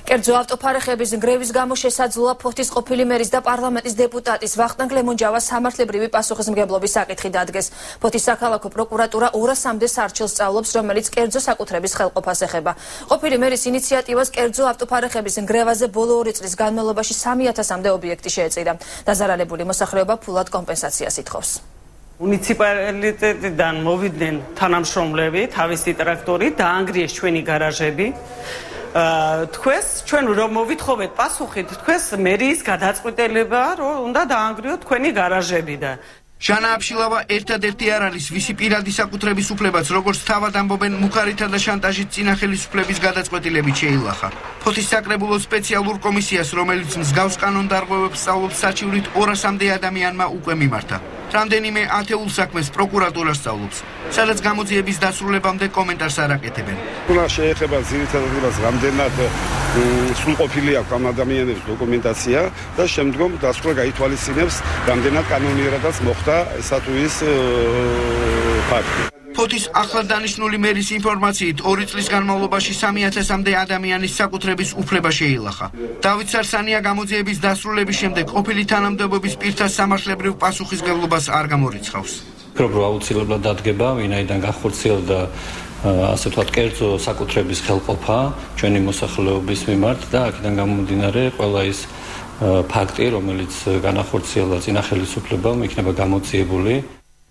კერძო ავტოფარეხების ნგრევის გამო შესაძლოა ფოთის ყოფილი მერის და პარლამენტის დეპუტატის ვახტანგ ლემონჯავას სამართლებრივი პასუხისმგებლობის საკითხი დადგეს. ფოთის საქალაქო პროკურატურა 200-მდე სარჩელს სწავლობს, რომელიც კერძო საკუთრების ხელყოფას ეხება. ყოფილი მერის ინიციატივას კერძო ავტოფარეხების ნგრევაზე ბოლო 2 წლის განმავლობაში 3000-მდე ობიექტი შეეწირა. დაზარალებული მოსახლეობა ფულად კომპენსაციას ითხოვს. მუნიციპალიტეტიდან მოვიდნენ თანამშრომლები, თავისი ტრაქტორით დაანგრიეს ჩვენი გარაჟები. თქვენს ჩვენ რომ მოვითხოვეთ პასუხით თქვენს მერის გადაწყვეტილება რომ უნდა დაანგრიოთ თქვენი გარაჟები და ჟანა აბშილავა ერთადერთი არ არის ვისი პირადი საკუთრების უფლებაც როგორც თავად ამბობენ მუქარითა და შანტაჟით წინა ხელისუფლების გადაწყვეტილებით შეილახა. ფოთის საკრებულოს სპეციალურ კომისიას რომელიც მსგავს კანონდარღვევებს სწავლობს საჩივრით 200-მდე ადამიანმა უკვე მიმართა. რამდენიმე ათეულ საქმეს პროკურატურა სწავლობს, სადაც გამოძიების დასრულებამდე კომენტარს არ აკეთებენ. უნდა შეეხება ძირითადად იმას, რამდენად სრულყოფილი აქვს ამ ადამიანების დოკუმენტაცია და შემდგომ დასკვნა გაითვალისწინებს, რამდენად კანონიერადაც მოხდა ესა თუ ის ფაქტი. ფოთის ახლად დანიშნული მერის ინფორმაციით 2 წლის განმავლობაში 3000-მდე ადამიანის საკუთრების უფლება შეილახა. დავით სარსანია გამოძიების დასრულების შემდეგ ყოფილი თანამდებობის პირთა სამართლებრივ პასუხისმგებლობას არ გამორიცხავს. უფრო აუცილებლად დადგება, ვინაიდან განხორციელდა ასე ვთქვათ, კერძო საკუთრების ხელყოფა ჩვენი მოსახლეობის მიმართ და აქედან გამომდინარე ყველა ის ფაქტი, რომელიც განახორციელდა წინა ხელისუფლებამ, იქნება გამოძიებული.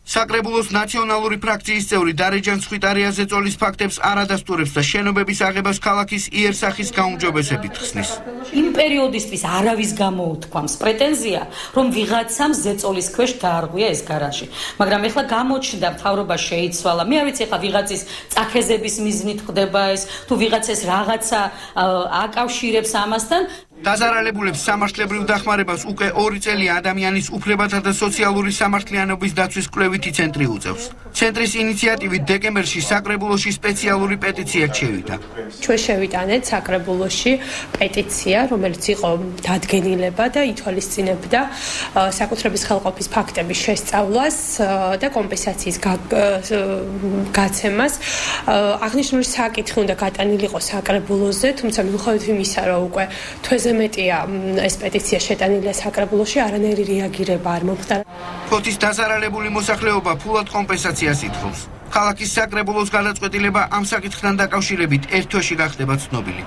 საკრებულოს ნაციონალური ფრაქციის წევრი დარეჯან სხვიტარიაზე წოლის ფაქტებს არ ადასტურებს და შენობების აღებას ქალაქის იერსახის გაუმჯობესებით ხსნის. იმ პერიოდისთვის არავის გამოუთქვამს პრეტენზია, რომ ვიღაცამ ზეწოლის ქვეშ დაარღვია ეს გარაჟი. მაგრამ ეხლა გამოჩნდა მთავრობა შეიცვალა. მე არ ვიცი ეხლა ვიღაცის წაქეზების მიზნით ხდება ეს, თუ ვიღაცას რაღაცა აკავშირებს ამასთან. დაზარალებულებს სამართლებრივ დახმარებას უკვე 2 წელია ადამიანის უფლებათა და სოციალური სამართლიანობის დაცვის კვლევითი ცენტრი უწევს. ცენტრის ინიციატივით დეკემბერში საკრებულოში სპეციალური პეტიცია შევიდა. ჩვენ შევიტანეთ საკრებულოში პეტიცია, რომელიც იყო დადგენილება და ითვალისწინებდა საკუთრების ხელყოფის ფაქტების შესწავლას და კომპენსაციის გაცემას. აღნიშნული საკითხი უნდა გატანილიყო საკრებულოზე, თუმცა მიუხედავად იმისა, რომ უკვე თვეზე მეტია ეს პეტიცია შეტანილია საკრებულოში, არანაირი რეაგირება არ მომხდარა. ფოთის დაზარალებული მოსახლეობა ფულად კომპენსაციას ითხოვს. ქალაქის საკრებულოს გადაწყვეტილება ამ საკითხთან დაკავშირებით ერთ თვეში გახდება ცნობილი.